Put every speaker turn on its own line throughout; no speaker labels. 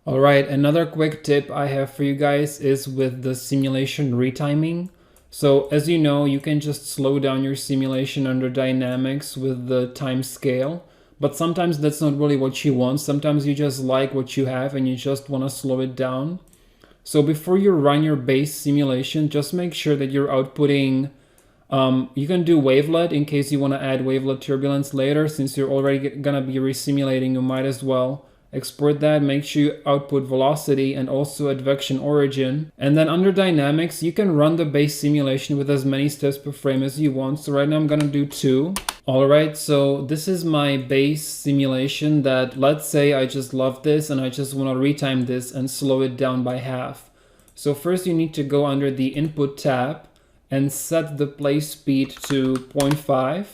All right, another quick tip I have for you guys is with the simulation retiming. So as you know, you can just slow down your simulation under dynamics with the time scale, but sometimes that's not really what you want. Sometimes you just like what you have and you just want to slow it down. So before you run your base simulation, just make sure that you're outputting, you can do wavelet in case you want to add wavelet turbulence later. Since you're already gonna be resimulating, you might as well export that. Make sure you output velocity and also advection origin. And then under dynamics, you can run the base simulation with as many steps per frame as you want. So right now I'm gonna do 2. All right, so this is my base simulation that, let's say I just love this and I just want to retime this and slow it down by half. So first you need to go under the input tab and set the play speed to 0.5.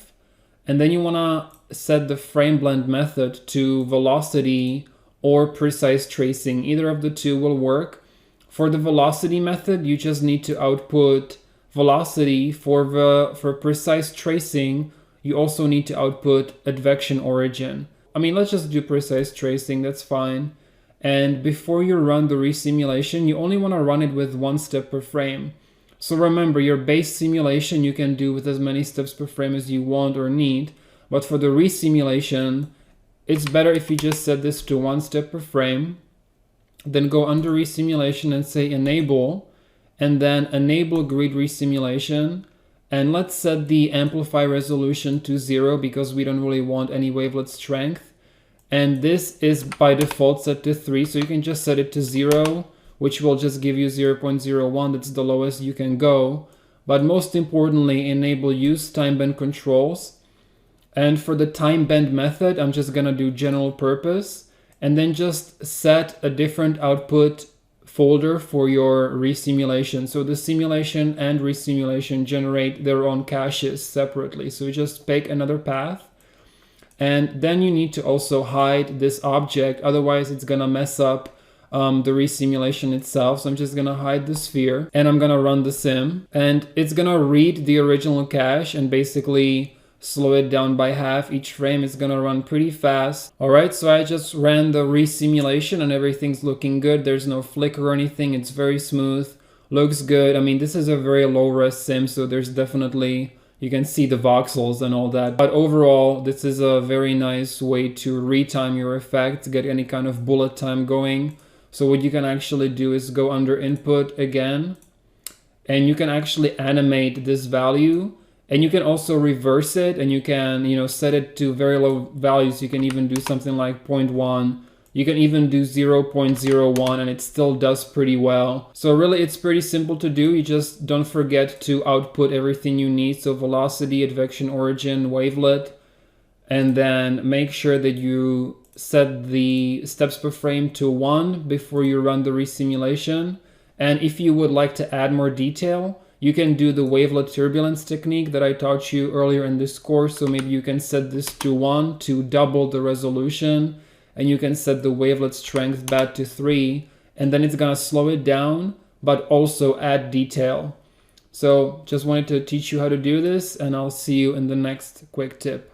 And then you want to set the frame blend method to velocity or precise tracing. Either of the two will work. For the velocity method, you just need to output velocity. For precise tracing, you also need to output advection origin. I mean, let's just do precise tracing, that's fine. And before you run the resimulation, you only want to run it with 1 step per frame. So remember, your base simulation you can do with as many steps per frame as you want or need. But for the resimulation, it's better if you just set this to 1 step per frame. Then go under resimulation and say enable, and then enable grid resimulation. And let's set the amplify resolution to 0 because we don't really want any wavelet strength. And this is by default set to 3, so you can just set it to 0, which will just give you 0.01. That's the lowest you can go. But most importantly, enable use time band controls. And for the time band method, I'm just gonna do general purpose and then just set a different output folder for your resimulation. So the simulation and resimulation generate their own caches separately. So you just pick another path. And then you need to also hide this object, otherwise it's gonna mess up the resimulation itself. So I'm just gonna hide the sphere and I'm gonna run the sim, and it's gonna read the original cache and basically slow it down by half each frame. Is gonna run pretty fast. All right, so I just ran the resimulation and everything's looking good. There's no flicker or anything. It's very smooth, looks good. I mean, this is a very low res sim, so there's definitely, you can see the voxels and all that. But overall, this is a very nice way to retime your effect, get any kind of bullet time going. So what you can actually do is go under input again, and you can actually animate this value. And you can also reverse it, and you can, set it to very low values. You can even do something like 0.1. You can even do 0.01 and it still does pretty well. So really it's pretty simple to do. You just don't forget to output everything you need. So velocity, advection origin, wavelet, and then make sure that you set the steps per frame to 1 before you run the resimulation. And if you would like to add more detail, you can do the wavelet turbulence technique that I taught you earlier in this course. So maybe you can set this to 1 to double the resolution, and you can set the wavelet strength back to 3, and then it's gonna slow it down, but also add detail. So just wanted to teach you how to do this, and I'll see you in the next quick tip.